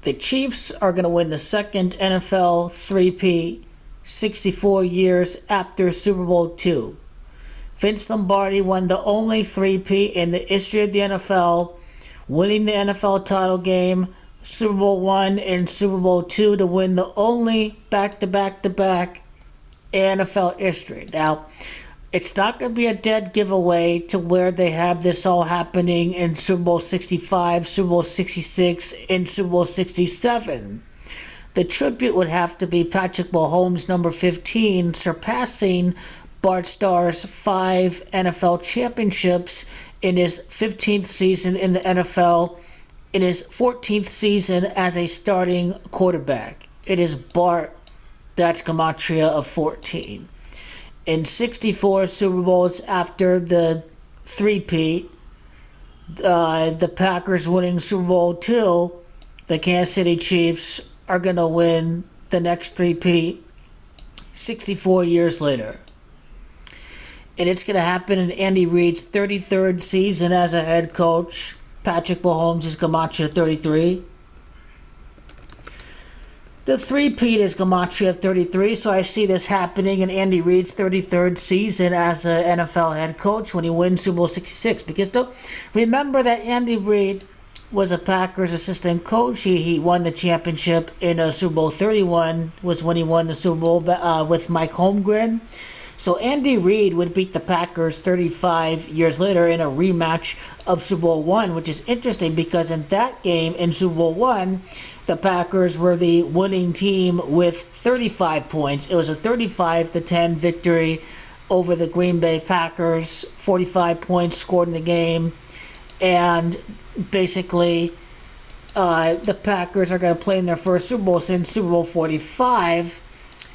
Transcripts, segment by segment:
The Chiefs are going to win the second NFL three-peat 64 years after Super Bowl II. Vince Lombardi won the only three-peat in the history of the NFL, winning the NFL title game, Super Bowl I and Super Bowl II, to win the only back-to-back-to-back NFL history. Now, it's not going to be a dead giveaway to where they have this all happening in Super Bowl 65, Super Bowl 66, and Super Bowl 67. The tribute would have to be Patrick Mahomes, number 15, surpassing Bart Starr's 5 NFL championships in his 15th season in the NFL, in his 14th season as a starting quarterback. It is Bart, that's gematria of 14. In 64 Super Bowls after the three-peat, the Packers winning Super Bowl II, the Kansas City Chiefs are going to win the next three-peat 64 years later. And it's going to happen in Andy Reid's 33rd season as a head coach. Patrick Mahomes is gematria 33. The three-peat is gematria 33, so I see this happening in Andy Reid's 33rd season as an NFL head coach when he wins Super Bowl 66. Because don't remember that Andy Reid was a Packers assistant coach. He won the championship in Super Bowl 31, was when he won the Super Bowl with Mike Holmgren. So Andy Reid would beat the Packers 35 years later in a rematch of Super Bowl I, which is interesting because in that game, in Super Bowl I, the Packers were the winning team with 35 points. It was a 35-10 victory over the Green Bay Packers, 45 points scored in the game. And basically, the Packers are going to play in their first Super Bowl since Super Bowl 45,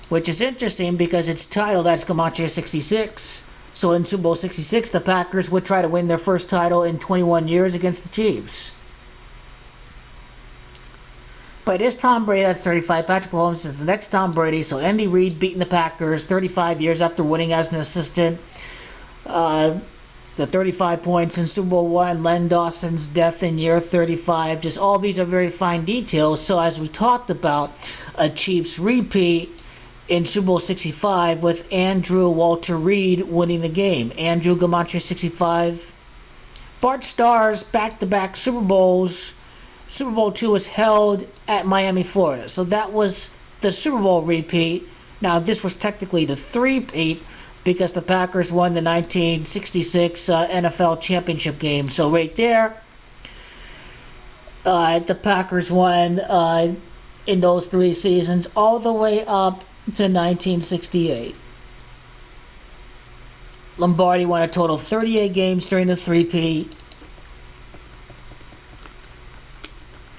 which is interesting because its title, that's gematria 66. So in Super Bowl 66, the Packers would try to win their first title in 21 years against the Chiefs. But it is Tom Brady, that's 35. Patrick Mahomes is the next Tom Brady. So Andy Reid beating the Packers 35 years after winning as an assistant. The 35 points in Super Bowl I, Len Dawson's death in year 35. Just all these are very fine details. So as we talked about, a Chiefs repeat in Super Bowl 65 with Andrew Walter Reid winning the game. Andrew gematria 65. Bart Starr's back-to-back Super Bowls. Super Bowl II was held at Miami, Florida. So that was the Super Bowl repeat. Now this was technically the three-peat because the Packers won the 1966 NFL championship game. So right there, the Packers won in those 3 seasons all the way up to 1968. Lombardi won a total of 38 games during the three-peat.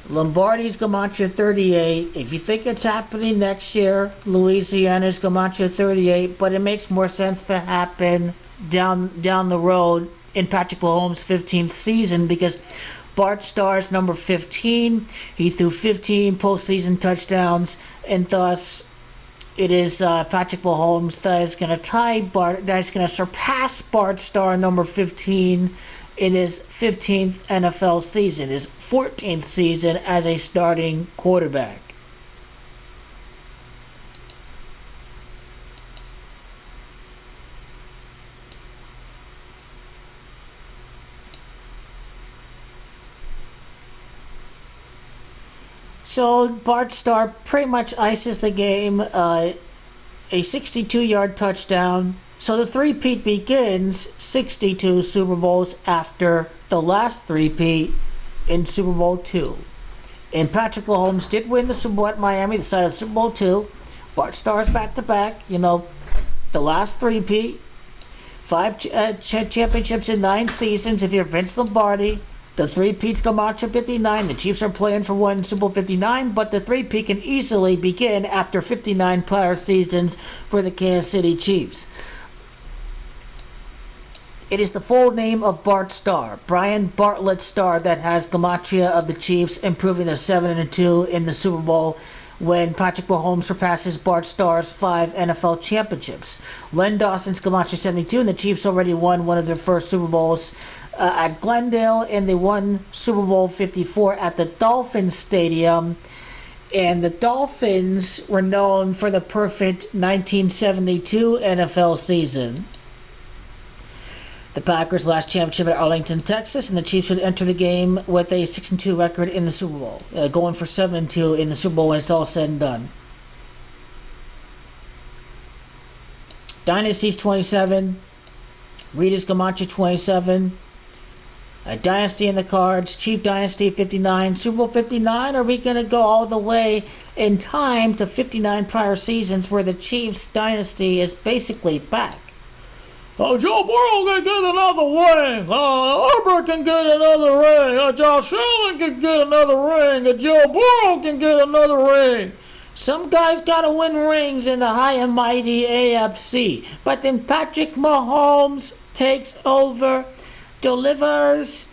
Lombardi's gematria 38. If you think it's happening next year, Louisiana's gematria 38, but it makes more sense to happen down the road in Patrick Mahomes' 15th season because Bart Starr's number 15. He threw 15 postseason touchdowns, and thus it is Patrick Mahomes that is going to surpass Bart Starr, number 15, in his 15th NFL season, his 14th season as a starting quarterback. So Bart Starr pretty much ices the game, a 62-yard touchdown. So the three-peat begins 62 Super Bowls after the last three-peat in Super Bowl II. And Patrick Mahomes did win the Super Bowl at Miami, the side of Super Bowl II. Bart Starr's back-to-back, the last three-peat. 5 championships in 9 seasons if you're Vince Lombardi. The three-peat's gematria 59. The Chiefs are playing for one Super Bowl 59, but the three-peat can easily begin after 59 prior seasons for the Kansas City Chiefs. It is the full name of Bart Starr, Brian Bartlett Starr, that has gematria of the Chiefs, improving their 7-2 in the Super Bowl when Patrick Mahomes surpasses Bart Starr's 5 NFL championships. Len Dawson's gematria 72, and the Chiefs already won one of their first Super Bowls at Glendale, and they won Super Bowl 54 at the Dolphins Stadium. And the Dolphins were known for the perfect 1972 NFL season. The Packers' last championship at Arlington, Texas, and the Chiefs would enter the game with a 6-2 record in the Super Bowl, going for 7-2 in the Super Bowl when it's all said and done. Dynasties 27, Reid Camacho 27, a dynasty in the cards, Chief Dynasty 59, Super Bowl 59. Are we going to go all the way in time to 59 prior seasons where the Chiefs dynasty is basically back? Oh, Joe Burrow can get another ring. Herbert can get another ring. Josh Allen can get another ring. Joe Burrow can get another ring. Some guys got to win rings in the high and mighty AFC. But then Patrick Mahomes takes over, delivers,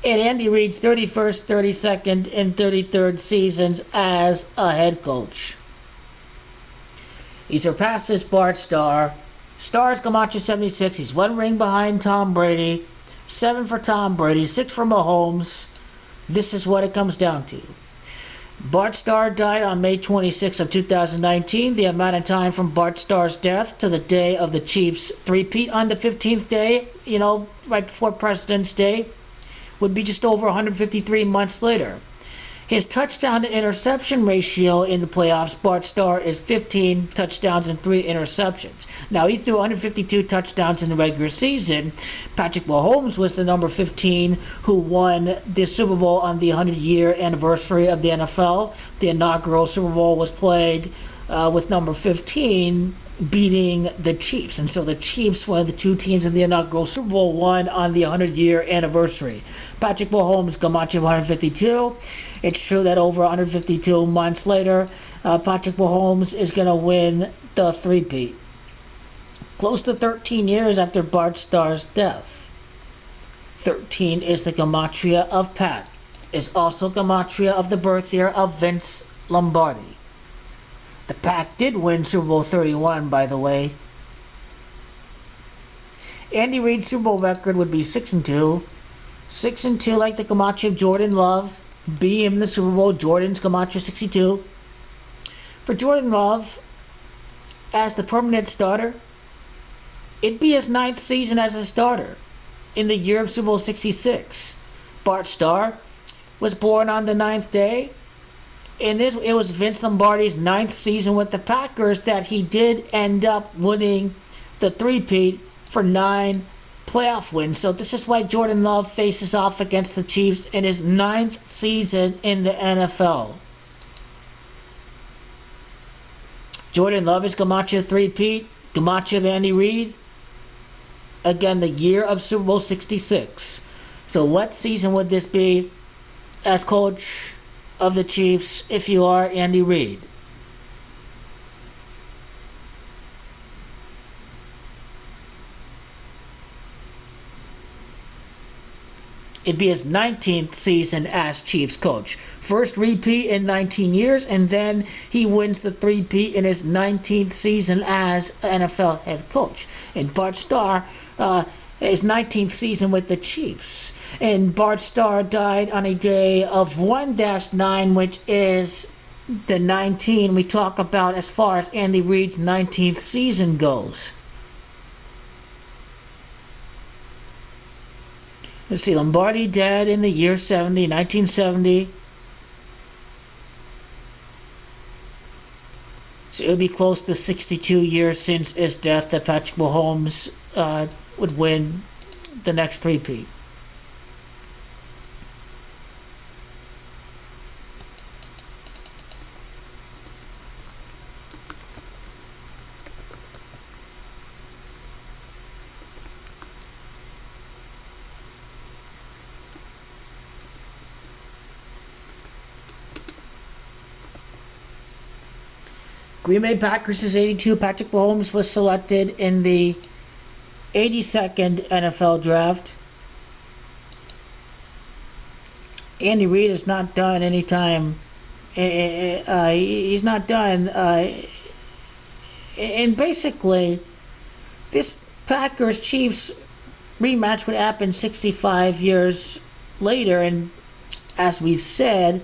in Andy Reid's 31st, 32nd, and 33rd seasons as a head coach. He surpasses Bart Starr. Starr's Camacho 76. He's one ring behind Tom Brady. 7 for Tom Brady. 6 for Mahomes. This is what it comes down to. Bart Starr died on May 26 of 2019. The amount of time from Bart Starr's death to the day of the Chiefs' three-peat on the 15th day, right before President's Day, would be just over 153 months later. His touchdown to interception ratio in the playoffs, Bart Starr, is 15 touchdowns and 3 interceptions. Now, he threw 152 touchdowns in the regular season. Patrick Mahomes was the number 15 who won the Super Bowl on the 100-year anniversary of the NFL. The inaugural Super Bowl was played with number 15 beating the Chiefs. And so the Chiefs, one of the two teams in the inaugural Super Bowl, won on the 100-year anniversary. Patrick Mahomes, Camacho 152. It's true that over 152 months later, Patrick Mahomes is going to win the three-peat. Close to 13 years after Bart Starr's death. 13 is the gematria of Pat. Is also gematria of the birth year of Vince Lombardi. The Pack did win Super Bowl 31, by the way. Andy Reid's Super Bowl record would be 6-2. 6-2 like the Camacho of Jordan Love. Beat him in the Super Bowl. Jordan's Camacho 62. For Jordan Love, as the permanent starter, it'd be his 9th season as a starter in the year of Super Bowl 66. Bart Starr was born on the 9th day. And it was Vince Lombardi's 9th season with the Packers that he did end up winning the three-peat for 9 playoff wins. So this is why Jordan Love faces off against the Chiefs in his 9th season in the NFL. Jordan Love is Camacho three-peat. Camacho of Andy Reid. Again, the year of Super Bowl 66. So what season would this be as coach of the Chiefs if you are Andy Reid? It'd be his 19th season as Chiefs coach. First repeat in 19 years, and then he wins the three-peat in his 19th season as NFL head coach. And Bart Starr, his 19th season with the Chiefs. And Bart Starr died on a day of 1-9, which is the 19 we talk about as far as Andy Reid's 19th season goes. Let's see, Lombardi dead in the year 1970. So it would be close to 62 years since his death that Patrick Mahomes would win the next three-peat. Green Bay Packers is 82. Patrick Mahomes was selected in the 82nd NFL draft. Andy Reid is not done anytime. He's not done. And basically, this Packers Chiefs rematch would happen 65 years later. And as we've said,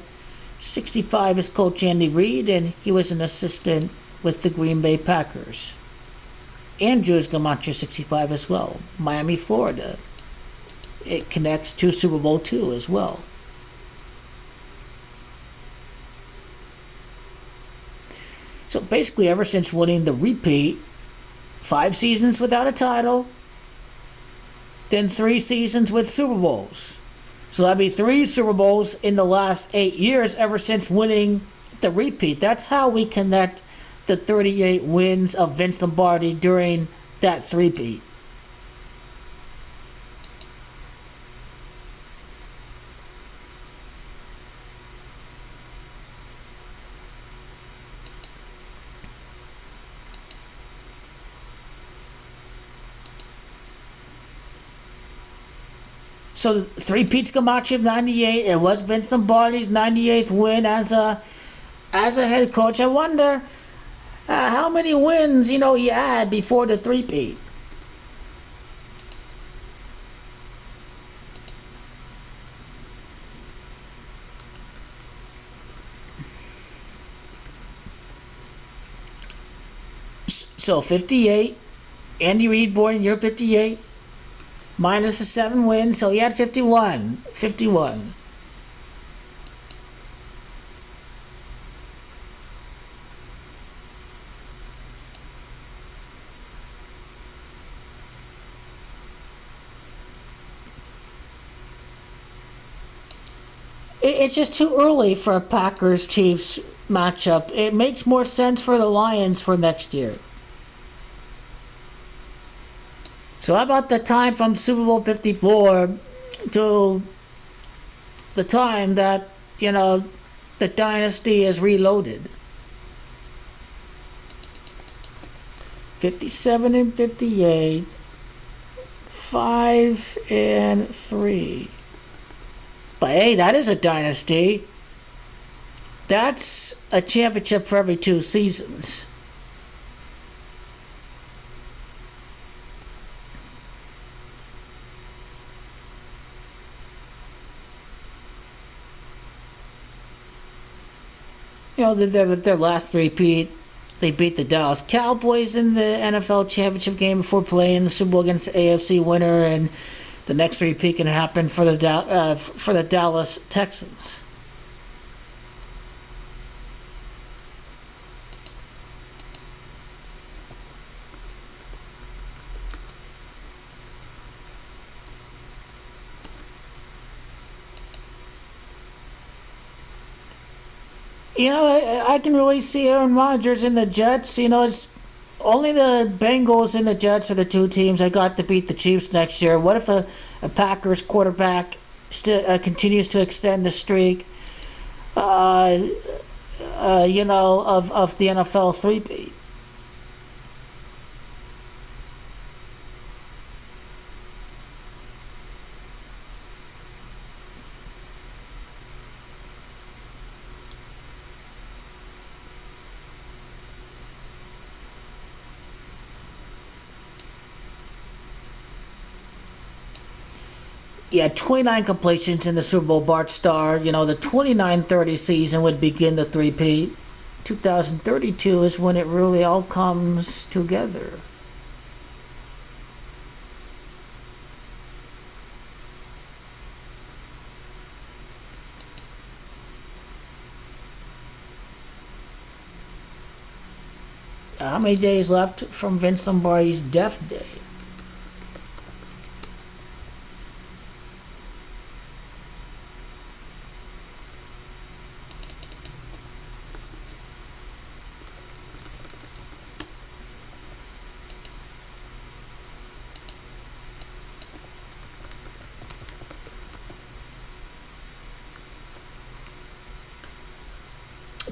65 is Coach Andy Reid, and he was an assistant with the Green Bay Packers. Andrew's Gematria 65 as well. Miami, Florida. It connects to Super Bowl II as well. So basically, ever since winning the repeat, 5 seasons without a title, then 3 seasons with Super Bowls. So that'd be 3 Super Bowls in the last 8 years ever since winning the repeat. That's how we connect the 38 wins of Vince Lombardi during that three-peat. So three-peats Gematria of 98. It was Vince Lombardi's 98th win as a head coach. I wonder how many wins, he had before the three-peat. So 58. Andy Reid born in year 58. Minus the 7 wins, so he had 51. 51. It's just too early for a Packers-Chiefs matchup. It makes more sense for the Lions for next year. So how about the time from Super Bowl 54 to the time that, the dynasty is reloaded? 57 and 58, 5 and 3. But hey, that is a dynasty. That's a championship for every 2 seasons. Their last repeat, they beat the Dallas Cowboys in the NFL championship game before playing in the Super Bowl against the AFC winner, and the next repeat can happen for the Dallas Texans. I can really see Aaron Rodgers in the Jets. It's only the Bengals and the Jets are the 2 teams I got to beat the Chiefs next year. What if a Packers quarterback continues to extend the streak, of the NFL three-peat? Yeah, 29 completions in the Super Bowl Bart Starr. The 29-30 season would begin the three-peat. 2032 is when it really all comes together. How many days left from Vince Lombardi's death day?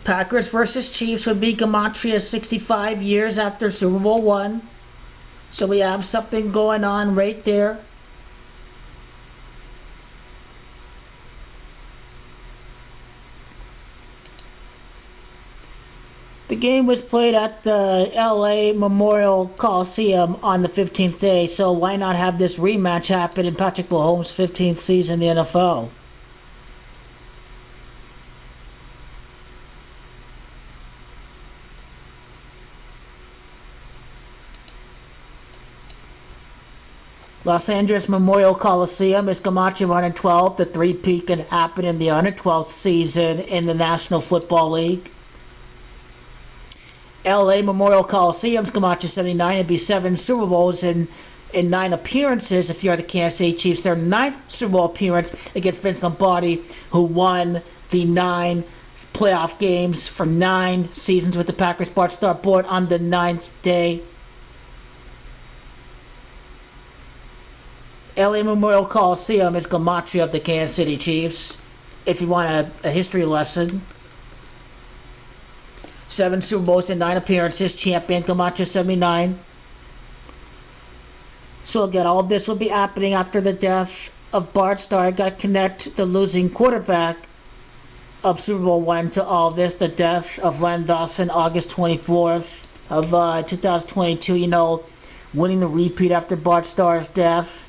Packers versus Chiefs would be Gematria 65 years after Super Bowl I. So we have something going on right there. The game was played at the LA Memorial Coliseum on the 15th day, so why not have this rematch happen in Patrick Mahomes' 15th season in the NFL? Los Angeles Memorial Coliseum is Camacho 112. The three-peat can happen in the 112th season in the National Football League. LA Memorial Coliseum's Camacho 79. It'd be 7 Super Bowls in 9 appearances if you're the Kansas City Chiefs. Their 9th Super Bowl appearance against Vince Lombardi, who won the 9 playoff games for 9 seasons with the Packers. Bart Starr born on the 9th day. LA Memorial Coliseum is Camacho of the Kansas City Chiefs. If you want a history lesson. 7 Super Bowls in 9 appearances. Champion Camacho 79. So again, all of this will be happening after the death of Bart Starr. I got to connect the losing quarterback of Super Bowl 1 to all this. The death of Len Dawson, August 24th of 2022. You know, winning the repeat after Bart Starr's death.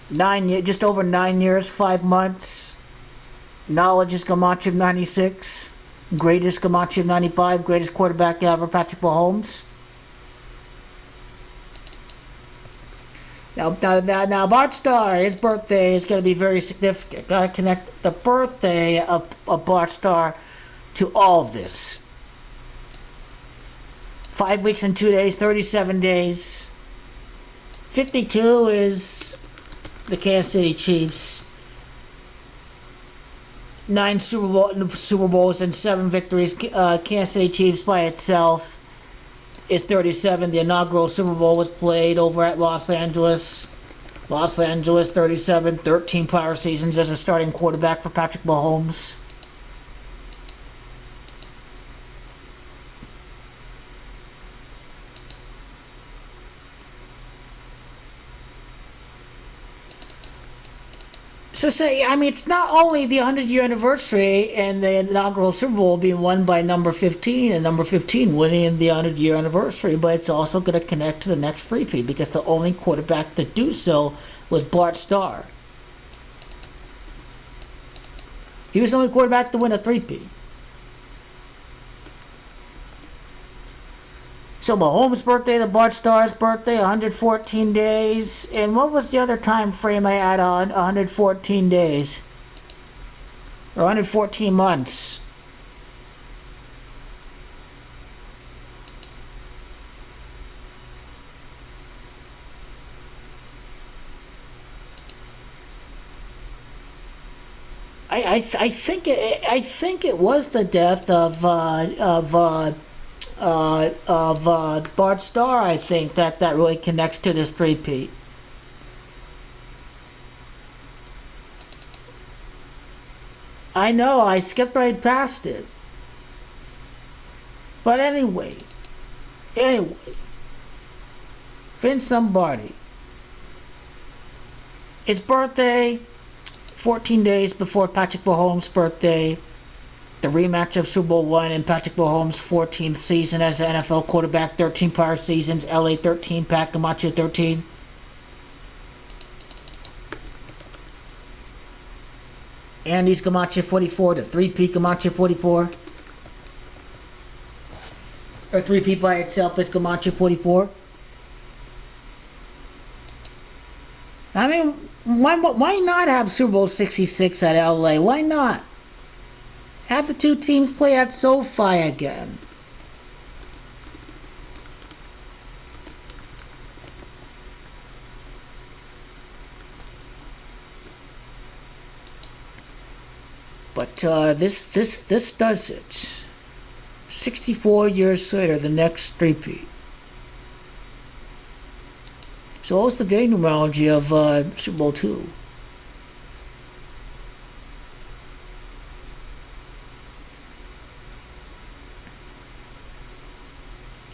9 years, just over 9 years, 5 months. Knowledge is Camacho of 96. Greatest Camacho of 95. Greatest quarterback ever, Patrick Mahomes. Now, Bart Starr, his birthday is going to be very significant. Got to connect the birthday of Bart Starr to all of this. 5 weeks and 2 days, 37 days. 52 is the Kansas City Chiefs. 9 Super Bowls and 7 victories. Kansas City Chiefs by itself is 37. The inaugural Super Bowl was played over at Los Angeles. Los Angeles 37, 13 prior seasons as a starting quarterback for Patrick Mahomes. So it's not only the 100-year anniversary and the inaugural Super Bowl being won by number 15 and number 15 winning the 100-year anniversary, but it's also going to connect to the next three-peat because the only quarterback to do so was Bart Starr. He was the only quarterback to win a three-peat. So Mahomes' birthday, the Bart Starr's birthday, 114 days. And what was the other time frame I had on 114 days? Or 114 months. I think it was the death of Bart Starr, I think, that really connects to this three-peat. I know, I skipped right past it. But anyway, Vince Lombardi. His birthday, 14 days before Patrick Mahomes' birthday. The rematch of Super Bowl 1 in Patrick Mahomes' 14th season as an NFL quarterback, 13 prior seasons, LA 13, Pat Camacho 13. Andy's Camacho 44, the three-peat Camacho 44. Or three-peat by itself is Camacho 44. I mean, why not have Super Bowl 66 at LA? Why not? Have the two teams play at SoFi again. But this does it. 64 years later, the next three-peat. So what was the day numerology of Super Bowl 2?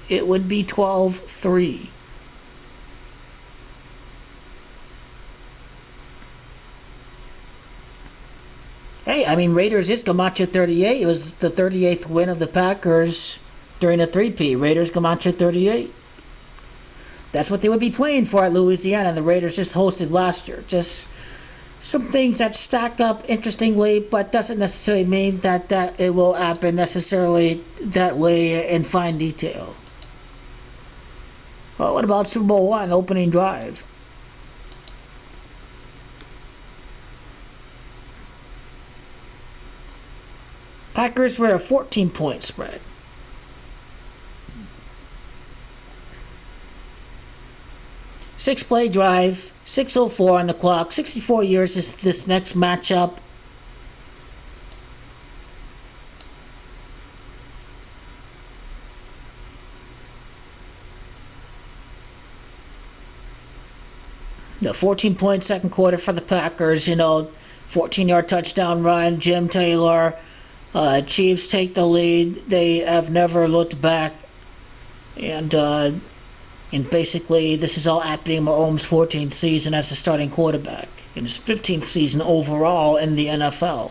It would be 12-3. Hey, I mean, Raiders just Gamache 38. It was the 38th win of the Packers during a 3P. Raiders Gamache 38. That's what they would be playing for at Louisiana. The Raiders just hosted last year. Just some things that stack up interestingly, but doesn't necessarily mean that it will happen necessarily that way in fine detail. Well, what about Super Bowl I, opening drive? Packers were a 14-point spread. Six-play drive, 6:04 on the clock, 64 years is this next matchup. The 14-point second quarter for the Packers, 14-yard touchdown run, Jim Taylor. Chiefs take the lead. They have never looked back. And basically, this is all happening in Mahomes' 14th season as a starting quarterback, in his 15th season overall in the NFL.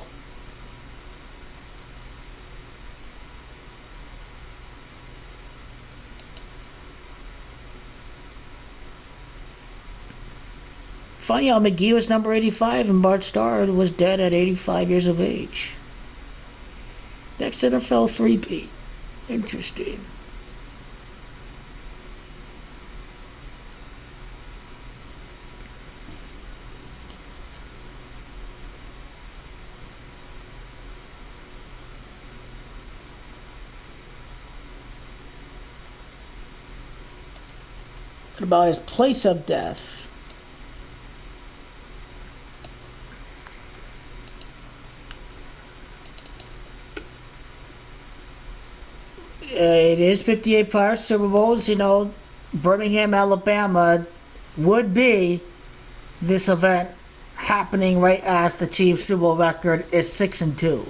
Funny how McGee was number 85 and Bart Starr was dead at 85 years of age. Next NFL 3P. Interesting. What about his place of death? It is 58 prior Super Bowls. Birmingham, Alabama would be this event happening right as the Chiefs' Super Bowl record is 6-2.